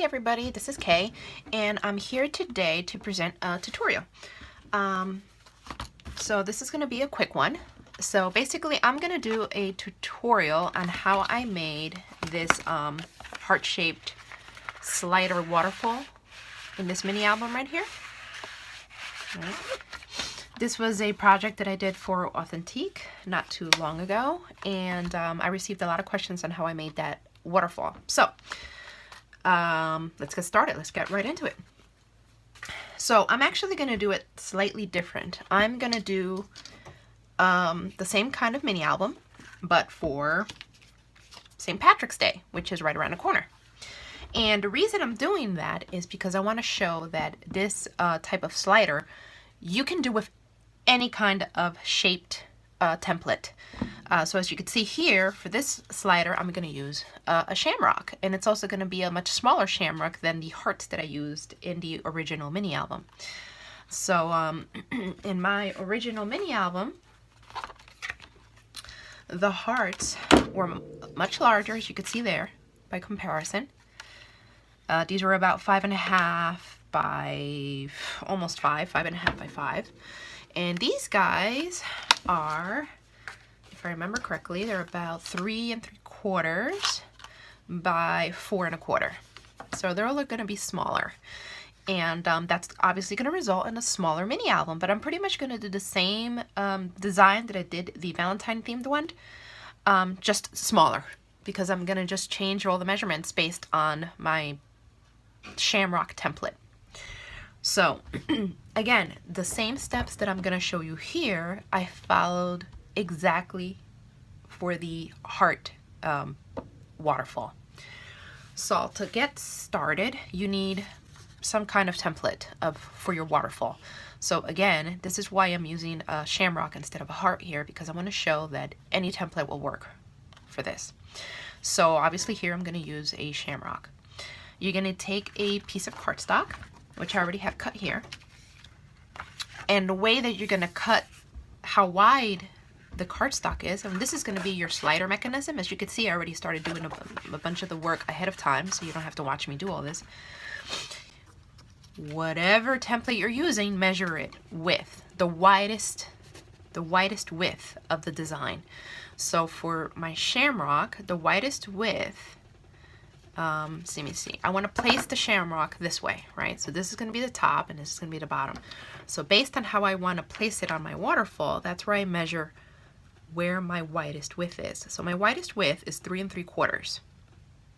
Hey everybody, this is Kay, and I'm here today to present a tutorial. So this is going to be a quick one. So basically I'm going to do a tutorial on how I made this heart-shaped slider waterfall in this mini album right here. Right. This was a project that I did for Authentique not too long ago, and I received a lot of questions on how I made that waterfall. So let's get started. Let's get right into it. So I'm actually going to do it slightly different. I'm going to do the same kind of mini album, but for St. Patrick's Day, which is right around the corner. And the reason I'm doing that is because I want to show that this type of slider you can do with any kind of shaped template. So as you can see here, for this slider, I'm going to use a shamrock, and it's also going to be a much smaller shamrock than the hearts that I used in the original mini album. So in my original mini album, the hearts were much larger, as you can see there, by comparison. These were about 5.5 by almost 5.5 by 5. And these guys are, if I remember correctly, they're about 3 3/4 by 4 1/4. So they're all going to be smaller. And that's obviously going to result in a smaller mini album. But I'm pretty much going to do the same design that I did the Valentine themed one, just smaller. Because I'm going to just change all the measurements based on my Shamrock template. So again, the same steps that I'm going to show you here, I followed exactly for the heart waterfall. So to get started, you need some kind of template for your waterfall. So again, this is why I'm using a shamrock instead of a heart here, because I want to show that any template will work for this. So obviously here I'm going to use a shamrock. You're going to take a piece of cardstock, which I already have cut here. And the way that you're going to cut how wide the cardstock is, and this is going to be your slider mechanism. As you can see, I already started doing a bunch of the work ahead of time, so you don't have to watch me do all this. Whatever template you're using, measure it with the widest width of the design. So for my shamrock, the widest width, let me see. I want to place the shamrock this way, right? So this is going to be the top and this is going to be the bottom. So based on how I want to place it on my waterfall, that's where I measure where my widest width is. So my widest width is 3 3/4.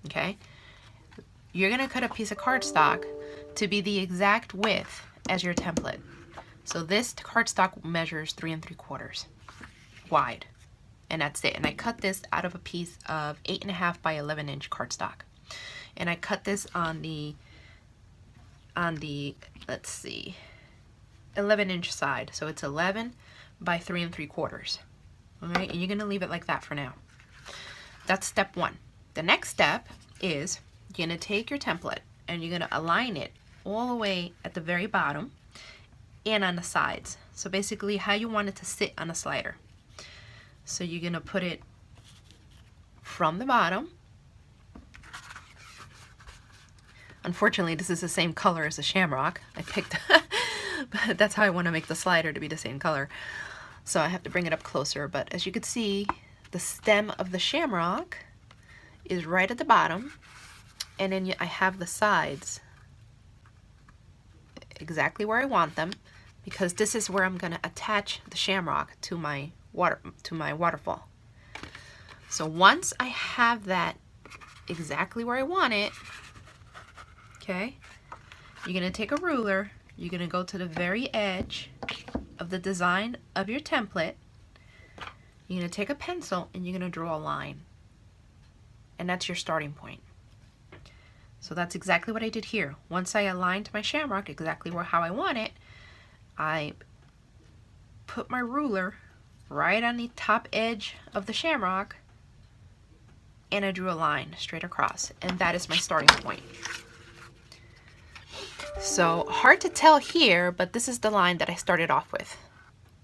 Okay? You're going to cut a piece of cardstock to be the exact width as your template. So this cardstock measures 3 3/4 wide. And that's it. And I cut this out of a piece of 8.5 by 11 inch cardstock. And I cut this on the let's see, 11-inch side. So it's 11 by 3 3/4. All right, and you're going to leave it like that for now. That's step one. The next step is you're going to take your template and you're going to align it all the way at the very bottom and on the sides. So basically how you want it to sit on a slider. So you're going to put it from the bottom. Unfortunately, this is the same color as the shamrock. I picked, but that's how I want to make the slider to be the same color. So I have to bring it up closer. But as you can see, the stem of the shamrock is right at the bottom. And then I have the sides exactly where I want them, because this is where I'm going to attach the shamrock to my waterfall. So once I have that exactly where I want it, okay, you're going to take a ruler, you're going to go to the very edge of the design of your template, you're going to take a pencil and you're going to draw a line. And that's your starting point. So that's exactly what I did here. Once I aligned my shamrock exactly how I want it, I put my ruler right on the top edge of the shamrock and I drew a line straight across, and that is my starting point. So hard to tell here, but this is the line that I started off with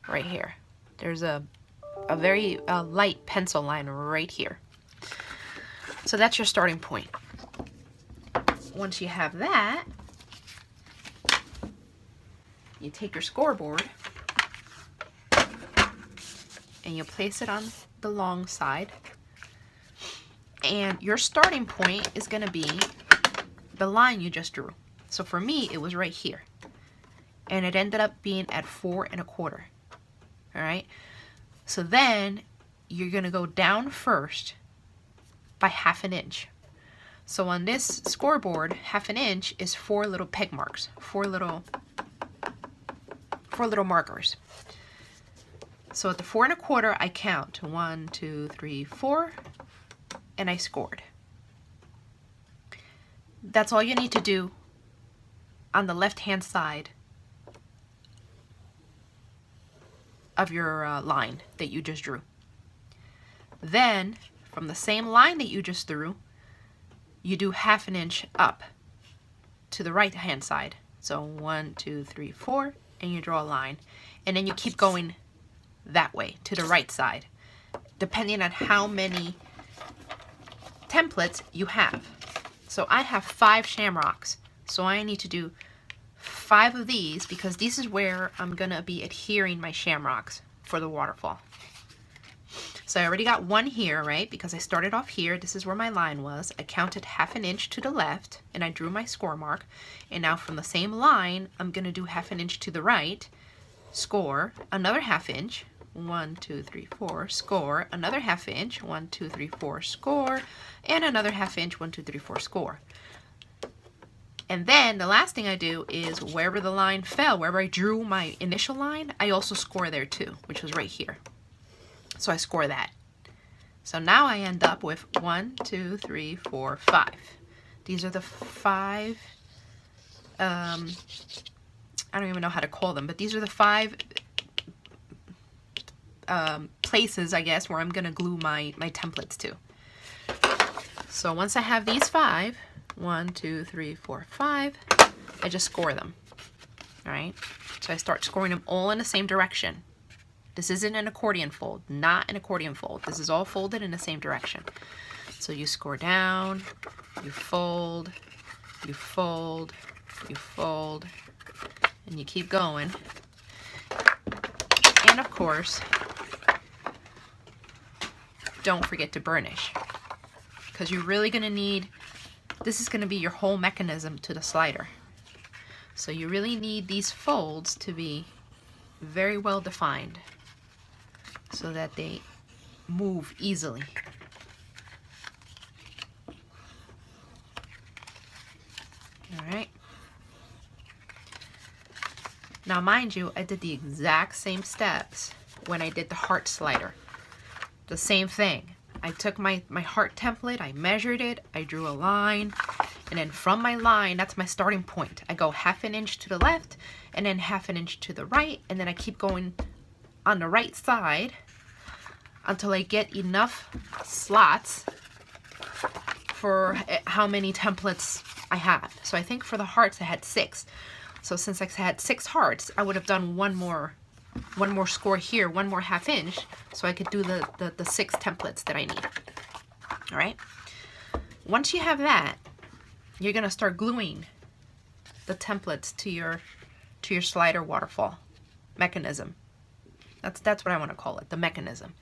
right here. There's a very light pencil line right here. So that's your starting point. once you have that, you take your scoreboard and you place it on the long side. And your starting point is going to be the line you just drew. So for me, it was right here. And it ended up being at 4 1/4. All right. So then you're going to go down first by 1/2 inch. So on this scoreboard, 1/2 inch is 4 little peg marks, 4 little markers. So at the 4 1/4, I count 1, 2, 3, 4, and I scored. That's all you need to do on the left-hand side of your line that you just drew. Then, from the same line that you just drew, you do 1/2 inch up to the right-hand side. So 1, 2, 3, 4, and you draw a line. And then you keep going that way to the right side, depending on how many templates you have. So I have 5 shamrocks, so I need to do 5 of these because this is where I'm gonna be adhering my shamrocks for the waterfall. So I already got one here, right? Because I started off here. This is where my line was. I counted 1/2 inch to the left and I drew my score mark. And now from the same line, I'm gonna do 1/2 inch to the right, score, another 1/2 inch, 1, 2, 3, 4, score, another 1/2 inch, 1, 2, 3, 4, score, and another 1/2 inch, 1, 2, 3, 4, score. And then the last thing I do is wherever the line fell, wherever I drew my initial line, I also score there too, which was right here. So I score that. So now I end up with 1, 2, 3, 4, 5. These are the 5, I don't even know how to call them, but these are the 5 places, I guess, where I'm gonna glue my templates to. So once I have these 5, 1, 2, 3, 4, 5, I just score them. All right, so I start scoring them all in the same direction. This isn't an accordion fold, not an accordion fold. This is all folded in the same direction. So you score down, you fold, you fold, you fold, and you keep going. And of course, don't forget to burnish, because you're really gonna need, this is gonna be your whole mechanism to the slider. So you really need these folds to be very well defined so that they move easily. All right. Now mind you, I did the exact same steps when I did the heart slider. The same thing. I took my heart template, I measured it, I drew a line, and then from my line, that's my starting point. I go 1/2 inch to the left, and then 1/2 inch to the right, and then I keep going on the right side until I get enough slots for how many templates I have. So I think for the hearts I had 6. So since I had 6 hearts, I would have done one more score here, one more 1/2 inch, so I could do the 6 templates that I need. All right. Once you have that, you're gonna start gluing the templates to your slider waterfall mechanism. That's what I want to call it, the mechanism.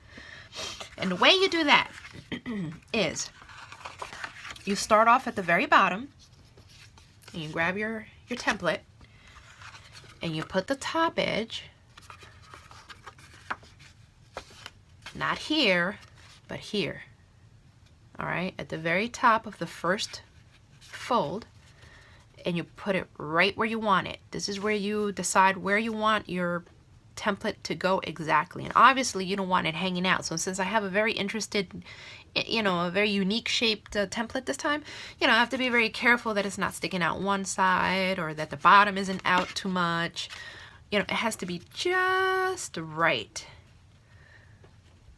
And the way you do that is you start off at the very bottom and you grab your template and you put the top edge, not here, but here. All right, at the very top of the first fold, and you put it right where you want it. This is where you decide where you want your template to go exactly. And obviously you don't want it hanging out. So since I have a very a very unique shaped template this time, I have to be very careful that it's not sticking out one side or that the bottom isn't out too much. It has to be just right.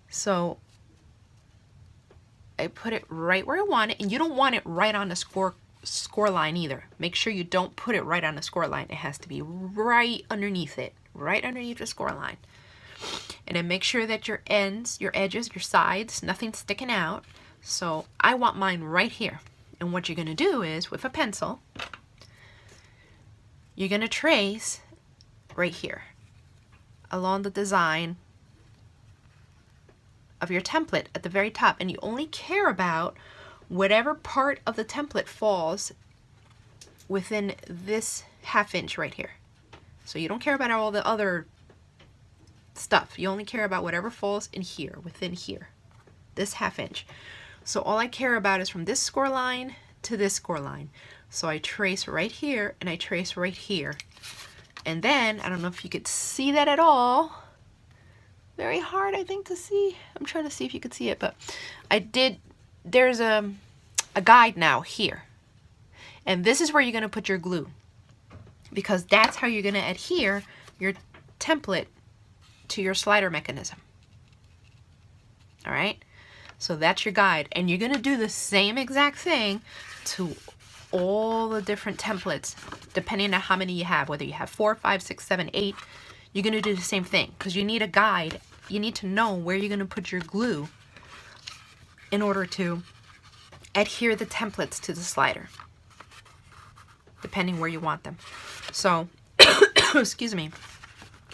So I put it right where I want it, and you don't want it right on the score line either. Make sure you don't put it right on the score line. It has to be right underneath it, right underneath the score line. And then make sure that your ends, your edges, your sides, nothing's sticking out. So I want mine right here. And what you're going to do is, with a pencil, you're going to trace right here along the design of your template at the very top, and you only care about whatever part of the template falls within this 1/2 inch right here. So you don't care about all the other stuff. You only care about whatever falls in here, within here, this 1/2 inch. So all I care about is from this score line to this score line. So I trace right here and I trace right here. And then, I don't know if you could see that at all. Very hard, I think, to see. I'm trying to see if you could see it, but there's a guide now here. And this is where you're gonna put your glue, because that's how you're gonna adhere your template to your slider mechanism. All right, so that's your guide, and you're gonna do the same exact thing to all the different templates, depending on how many you have, whether you have 4, 5, 6, 7, 8, you're gonna do the same thing, because you need a guide. You need to know where you're gonna put your glue in order to adhere the templates to the slider, depending where you want them. So, excuse me,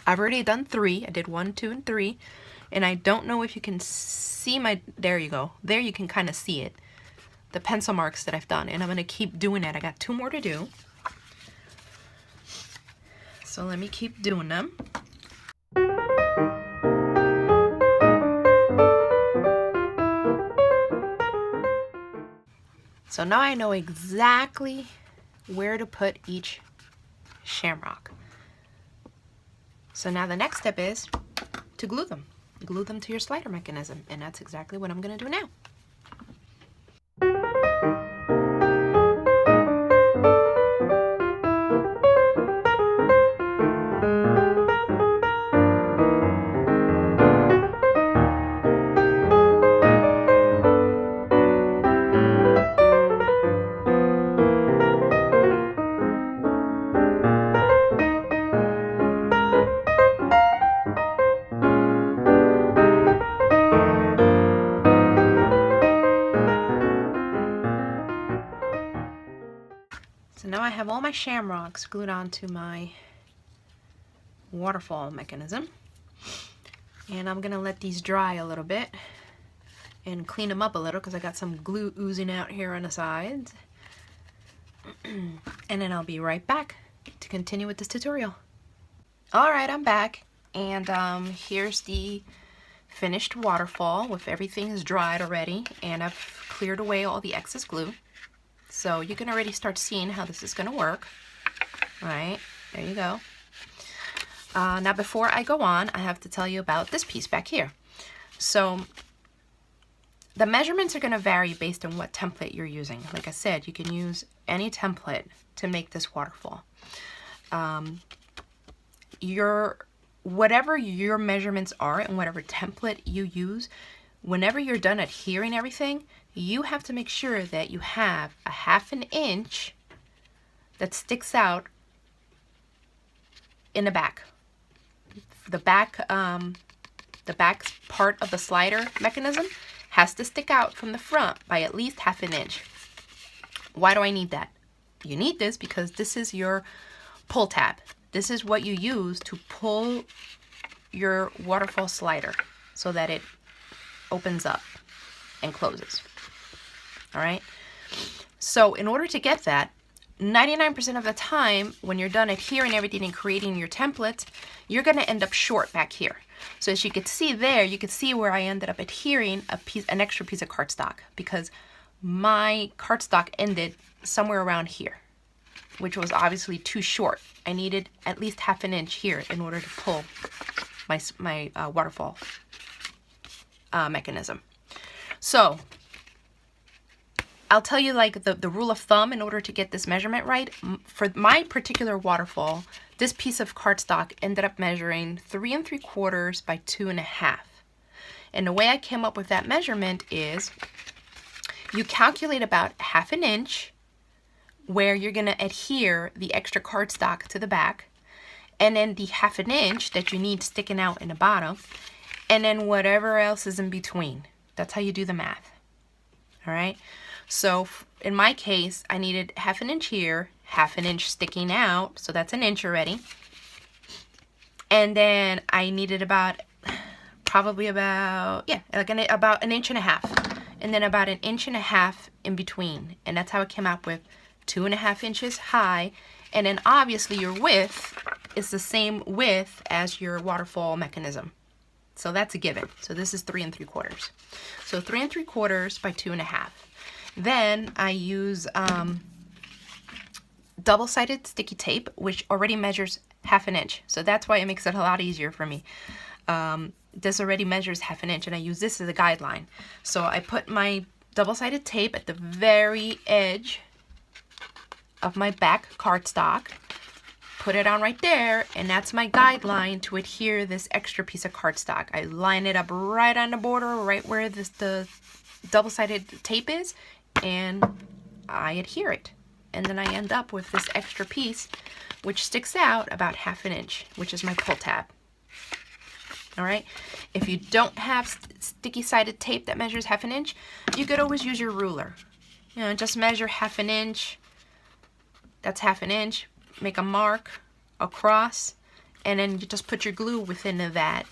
I've already done 3. I did 1, 2, and 3, and I don't know if you can see my, there you go. There you can kind of see it, the pencil marks that I've done, and I'm gonna keep doing it. I got 2 more to do. So let me keep doing them. So now I know exactly where to put each shamrock. So now the next step is to glue them. Glue them to your slider mechanism, and that's exactly what I'm gonna do now. So now I have all my shamrocks glued onto my waterfall mechanism, and I'm gonna let these dry a little bit and clean them up a little, because I got some glue oozing out here on the sides. And then I'll be right back to continue with this tutorial. Alright, I'm back, and here's the finished waterfall with everything is dried already, and I've cleared away all the excess glue. So you can already start seeing how this is going to work. All right, there you go. Now before I go on, I have to tell you about this piece back here. So the measurements are going to vary based on what template you're using. Like I said, you can use any template to make this waterfall. Whatever your measurements are and whatever template you use, whenever you're done adhering everything, you have to make sure that you have a 1/2 inch that sticks out in the back. The back part of the slider mechanism has to stick out from the front by at least 1/2 inch. Why do I need that? You need this because this is your pull tab. This is what you use to pull your waterfall slider so that it opens up and closes. All right, so in order to get that, 99% of the time when you're done adhering everything and creating your templates, you're going to end up short back here. So as you can see there, you can see where I ended up adhering an extra piece of cardstock, because my cardstock ended somewhere around here, which was obviously too short. I needed at least 1/2 inch here in order to pull my waterfall mechanism. So I'll tell you like the rule of thumb in order to get this measurement right. For my particular waterfall, this piece of cardstock ended up measuring 3 3/4 by 2 1/2. And the way I came up with that measurement is you calculate about 1/2 inch where you're going to adhere the extra cardstock to the back, and then the 1/2 inch that you need sticking out in the bottom, and then whatever else is in between. That's how you do the math. All right. So in my case, I needed 1/2 inch here, 1/2 inch sticking out, so that's 1 inch already. And then I needed about, probably about, yeah, like about 1.5 inches. And then about 1.5 inches in between. And that's how it came out with 2.5 inches high. And then obviously your width is the same width as your waterfall mechanism. So that's a given. So this is 3 3/4. So 3 3/4 by 2.5. Then I use double-sided sticky tape, which already measures 1/2 inch. So that's why it makes it a lot easier for me. This already measures 1/2 inch, and I use this as a guideline. So I put my double-sided tape at the very edge of my back cardstock, put it on right there, and that's my guideline to adhere this extra piece of cardstock. I line it up right on the border, right where the double-sided tape is, and I adhere it. And then I end up with this extra piece, which sticks out about 1/2 inch, which is my pull tab. All right. If you don't have sticky-sided tape that measures 1/2 inch, you could always use your ruler. You know, just measure 1/2 inch. That's 1/2 inch. Make a mark across, and then you just put your glue within that,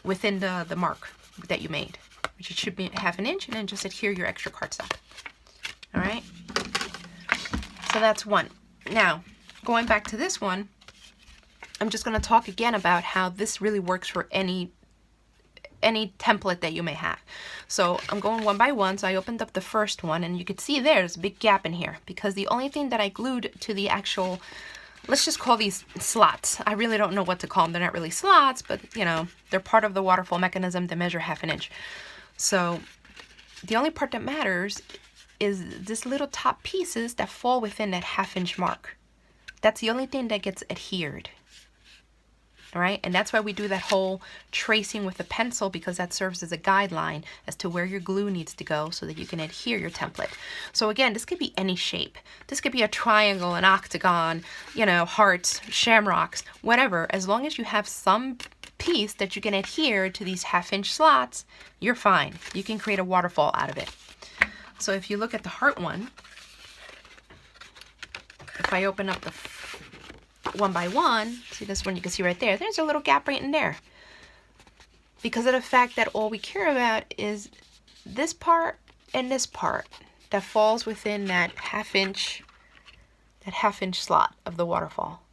within the mark that you made, which it should be 1/2 inch, and then just adhere your extra cardstock. All right. So that's one. Now, going back to this one, I'm just going to talk again about how this really works for any template that you may have. So I'm going one by one. So I opened up the first one, and you can see there's a big gap in here because the only thing that I glued to the actual, let's just call these slots. I really don't know what to call them. They're not really slots, but you know, they're part of the waterfall mechanism to measure 1/2 inch. So the only part that matters is this little top pieces that fall within that 1/2 inch mark. That's the only thing that gets adhered. All right, and that's why we do that whole tracing with a pencil, because that serves as a guideline as to where your glue needs to go so that you can adhere your template. So again, this could be any shape. This could be a triangle, an octagon, you know, hearts, shamrocks, whatever. As long as you have some piece that you can adhere to these 1/2 inch slots, you're fine. You can create a waterfall out of it. So if you look at the heart one, if I open up the one by one, see this one, you can see right there, there's a little gap right in there. Because of the fact that all we care about is this part and this part that falls within that 1/2 inch slot of the waterfall.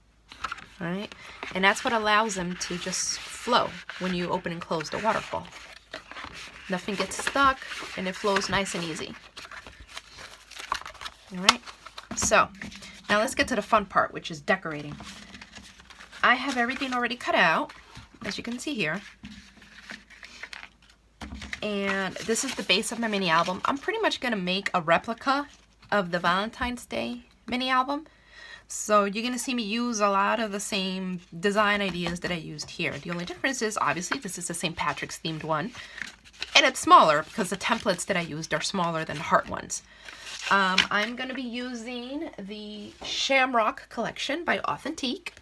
All right, and that's what allows them to just flow when you open and close the waterfall. Nothing gets stuck, and it flows nice and easy. All right, so now let's get to the fun part, which is decorating. I have everything already cut out, as you can see here. And this is the base of my mini album. I'm pretty much going to make a replica of the Valentine's Day mini album. So you're going to see me use a lot of the same design ideas that I used here. The only difference is, obviously, this is a St. Patrick's themed one. And it's smaller because the templates that I used are smaller than the heart ones. I'm going to be using the Shamrock collection by Authentique,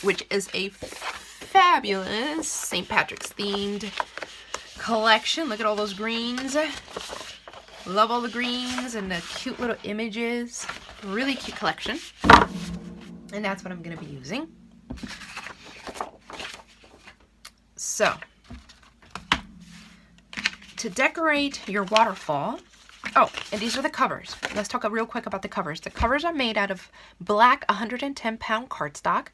which is a fabulous St. Patrick's themed collection. Look at all those greens. Love all the greens and the cute little images. Really cute collection. And that's what I'm going to be using. So, to decorate your waterfall, oh, and these are the covers. Let's talk real quick about the covers. The covers are made out of black 110-pound cardstock,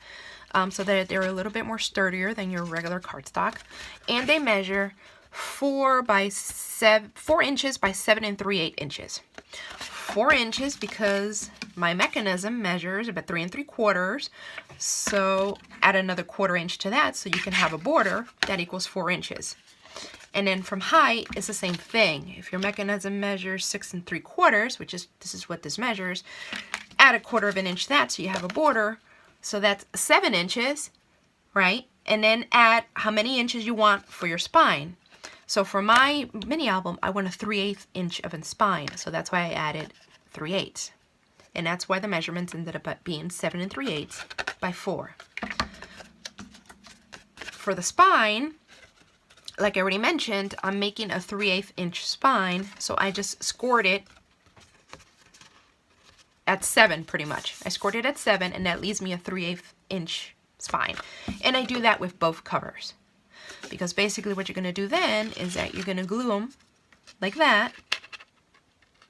so that they're a little bit more sturdier than your regular cardstock. And they measure 4 inches by 7 3/8 inches. 4 inches because my mechanism measures about 3 3/4. So add another 1/4 inch to that so you can have a border that equals 4 inches. And then from height, it's the same thing. If your mechanism measures 6 3/4, which is, this is what this measures, add 1/4 inch to that so you have a border. So that's 7 inches, right? And then add how many inches you want for your spine. So for my mini album, I want a 3/8 inch of a spine. So that's why I added 3/8. And that's why the measurements ended up being 7 3/8 by 4. For the spine, like I already mentioned, I'm making a 3/8 inch spine, so I just scored it at 7 pretty much. I scored it at 7, and that leaves me a 3/8 inch spine. And I do that with both covers. Because basically what you're going to do then is that you're going to glue them like that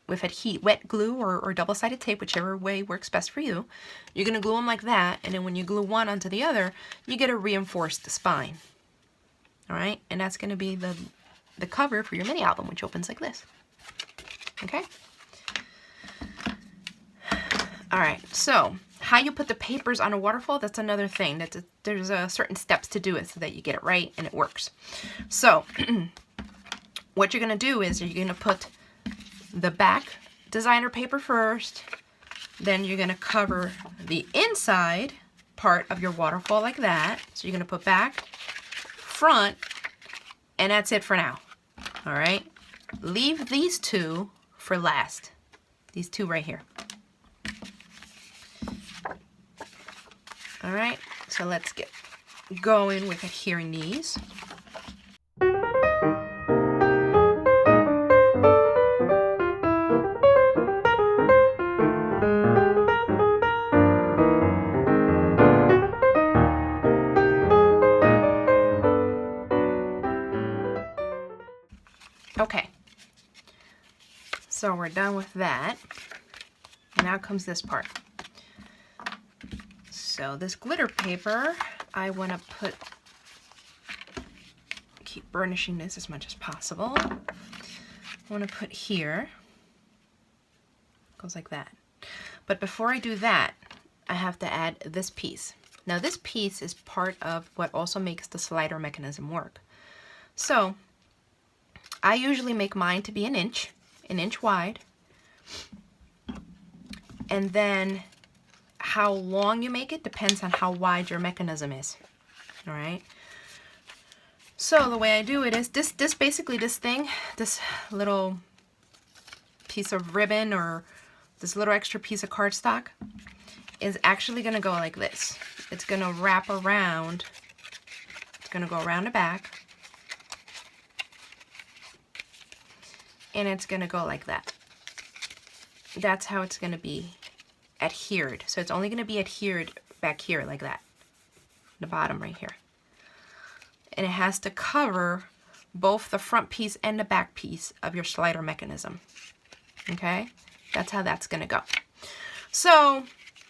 with wet glue or double-sided tape, whichever way works best for you. You're going to glue them like that, and then when you glue one onto the other, you get a reinforced spine. All right, and that's going to be the cover for your mini album, which opens like this. Okay? All right, so how you put the papers on a waterfall, that's another thing. There's certain steps to do it so that you get it right and it works. So what you're going to do is you're going to put the back designer paper first, then you're going to cover the inside part of your waterfall like that. So you're going to put back, front, and that's it for now. All right, leave these two for last, these two right here. All right, so let's get going with adhering these. Okay, so we're done with that. And now comes this part. So this glitter paper, I want to keep burnishing this as much as possible. I want to put here, goes like that. But before I do that, I have to add this piece. Now this piece is part of what also makes the slider mechanism work. So I usually make mine to be an inch wide. And then how long you make it depends on how wide your mechanism is. All right. So the way I do it is this basically this thing, this little piece of ribbon or this little extra piece of cardstock is actually going to go like this. It's going to wrap around. It's going to go around the back. And it's going to go like that. That's how it's going to be adhered. So it's only going to be adhered back here like that, the bottom right here. And it has to cover both the front piece and the back piece of your slider mechanism. Okay, that's how that's going to go. So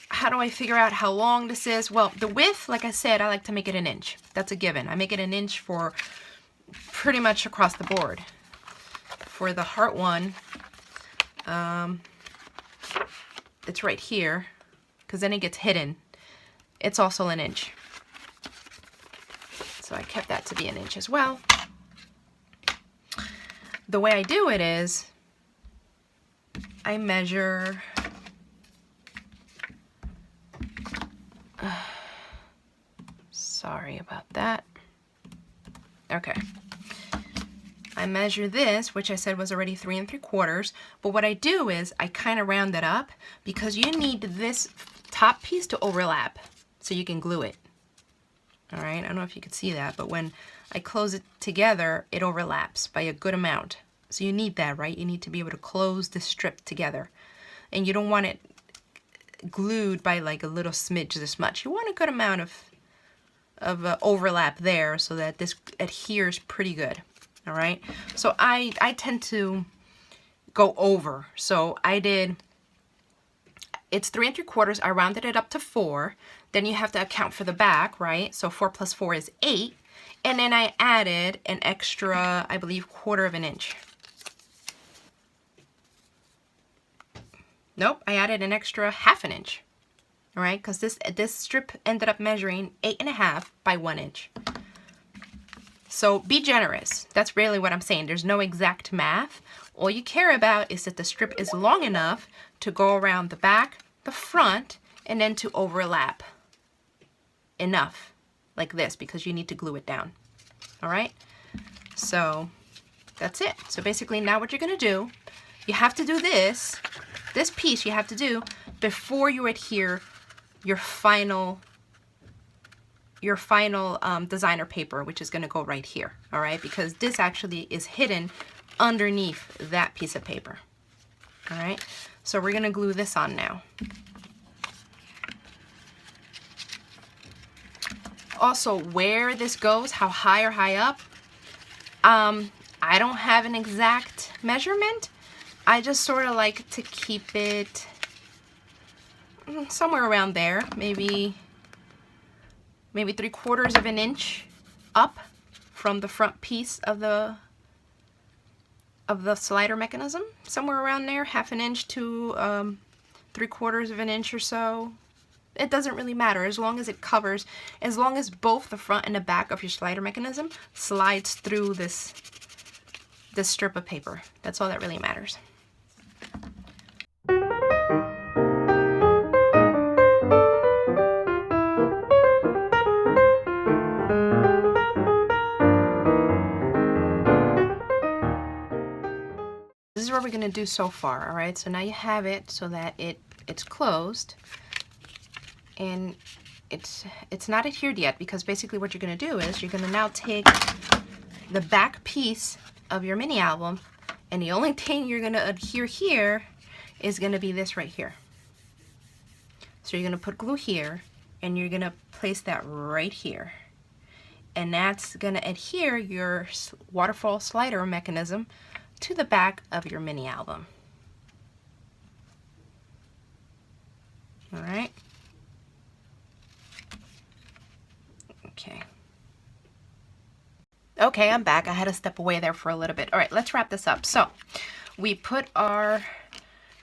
how do I figure out how long this is? Well, the width, like I said, I like to make it an inch. That's a given. I make it an inch for pretty much across the board. For the heart one, it's right here, because then it gets hidden. It's also an inch. So I kept that to be an inch as well. The way I do it is I measure sorry about that. Okay. I measure this, which I said was already 3 3/4, but what I do is I kind of round it up because you need this top piece to overlap so you can glue it. All right, I don't know if you can see that, but when I close it together, it overlaps by a good amount. So you need that, right? You need to be able to close the strip together. And you don't want it glued by like a little smidge this much. You want a good amount of overlap there so that this adheres pretty good. All right, so I tend to go over. So I did, it's 3 3/4. I rounded it up to 4. Then you have to account for the back, right? So 4 plus 4 is 8. And then I added an extra, I believe, 1/4 inch. Nope, I added an extra 1/2 inch. All right, because this strip ended up measuring 8.5 by 1 inch. So be generous. That's really what I'm saying. There's no exact math. All you care about is that the strip is long enough to go around the back, the front, and then to overlap enough like this because you need to glue it down. All right? So that's it. So basically now what you're going to do, you have to do this piece you have to do before you adhere your final designer paper, which is going to go right here. All right, because this actually is hidden underneath that piece of paper. All right, So we're gonna glue this on now. Also, where this goes, how high or high up, I don't have an exact measurement. I just sort of like to keep it somewhere around there, maybe 3/4 of an inch up from the front piece of the slider mechanism, somewhere around there, 1/2 inch to 3/4 of an inch or so. It doesn't really matter, as long as it covers, as long as both the front and the back of your slider mechanism slides through this strip of paper. That's all that really matters. This is what we're going to do so far, all right? So now you have it so that it's closed. And it's not adhered yet, because basically what you're going to do is you're going to now take the back piece of your mini album, and the only thing you're going to adhere here is going to be this right here. So you're going to put glue here, and you're going to place that right here, and that's going to adhere your waterfall slider mechanism to the back of your mini album. All right. Okay, I'm back. I had to step away there for a little bit. All right, let's wrap this up. So we put our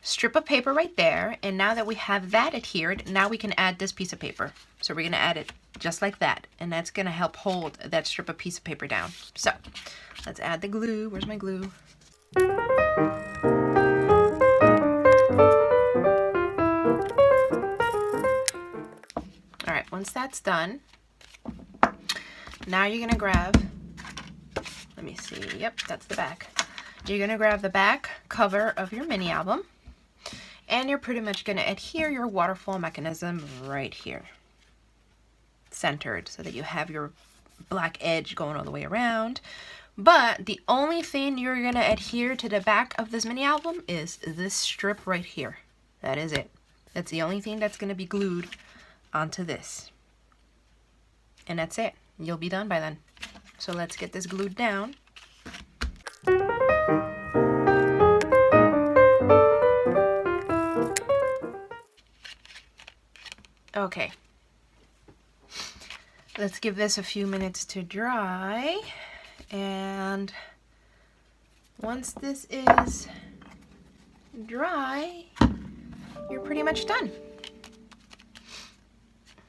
strip of paper right there, and now that we have that adhered, now we can add this piece of paper. So we're gonna add it just like that, and that's gonna help hold that strip of piece of paper down. So let's add the glue. Where's my glue? All right, once that's done, now you're gonna grab, let me see, yep, that's the back. You're gonna grab the back cover of your mini album, and you're pretty much gonna adhere your waterfall mechanism right here, centered, so that you have your black edge going all the way around. But the only thing you're gonna adhere to the back of this mini album is this strip right here. That is it. That's the only thing that's gonna be glued onto this. And that's it. You'll be done by then. So let's get this glued down. Okay. Let's give this a few minutes to dry. And once this is dry, you're pretty much done.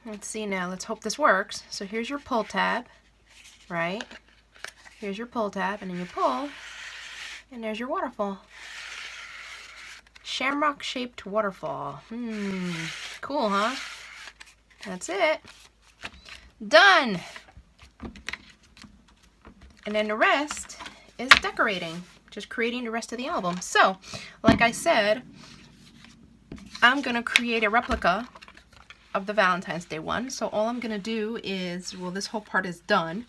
Let's see now. Let's hope this works. So here's your pull tab, right? Here's your pull tab, and then you pull, and there's your waterfall. Shamrock shaped waterfall. Cool, huh? That's it. Done. And then the rest is decorating, just creating the rest of the album. So, like I said, I'm gonna create a replica of the Valentine's Day one. So all I'm gonna do is, well, this whole part is done.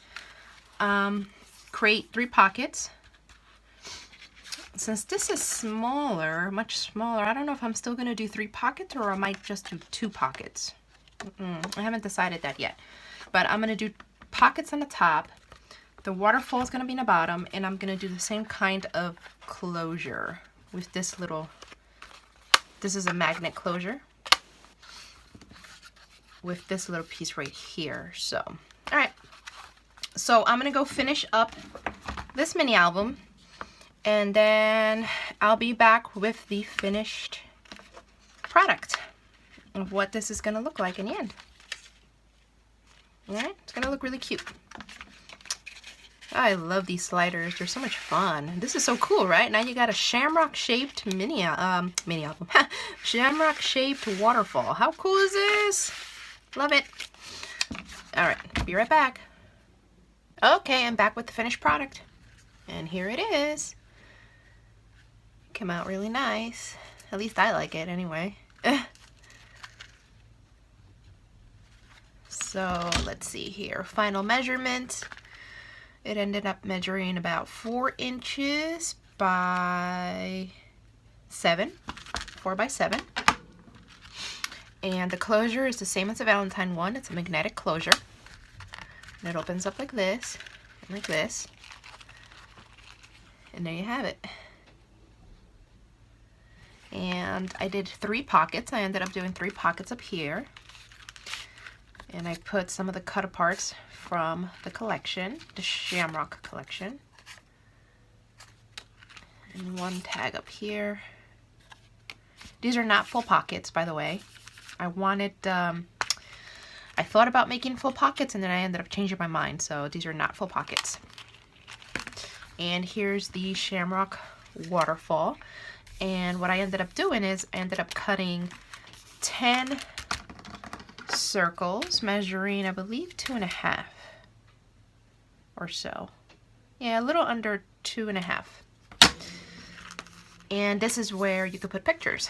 Create 3 pockets. Since this is smaller, much smaller, I don't know if I'm still gonna do 3 pockets or I might just do 2 pockets. I haven't decided that yet. But I'm gonna do pockets on the top. The waterfall is gonna be in the bottom, and I'm gonna do the same kind of closure with this little, this is a magnet closure, with this little piece right here. So, all right. So I'm gonna go finish up this mini album, and then I'll be back with the finished product of what this is gonna look like in the end. All right, it's gonna look really cute. I love these sliders. They're so much fun. This is so cool, right? Now you got a shamrock-shaped mini album. Shamrock-shaped waterfall. How cool is this? Love it. All right, be right back. Okay, I'm back with the finished product. And here it is. Came out really nice. At least I like it anyway. So let's see here. Final measurement. It ended up measuring about 4 inches by 7. 4x7. And the closure is the same as the Valentine one. It's a magnetic closure. And it opens up like this, and like this. And there you have it. And I did 3 pockets. I ended up doing 3 pockets up here. And I put some of the cut aparts from the collection, the Shamrock collection. And 1 tag up here. These are not full pockets, by the way. I wanted, I thought about making full pockets and then I ended up changing my mind. So these are not full pockets. And here's the Shamrock Waterfall. And what I ended up doing is I ended up cutting 10 circles measuring, I believe, 2.5 or so. Yeah, a little under 2.5. And this is where you could put pictures,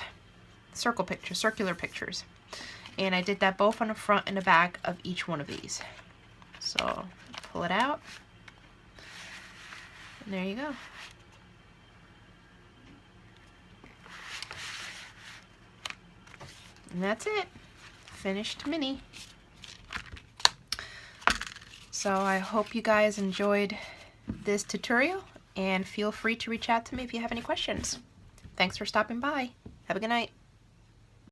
circle pictures, circular pictures. And I did that both on the front and the back of each one of these. So pull it out. And there you go. And that's it. Finished mini. So I hope you guys enjoyed this tutorial, and feel free to reach out to me if you have any questions. Thanks for stopping by. Have a good night.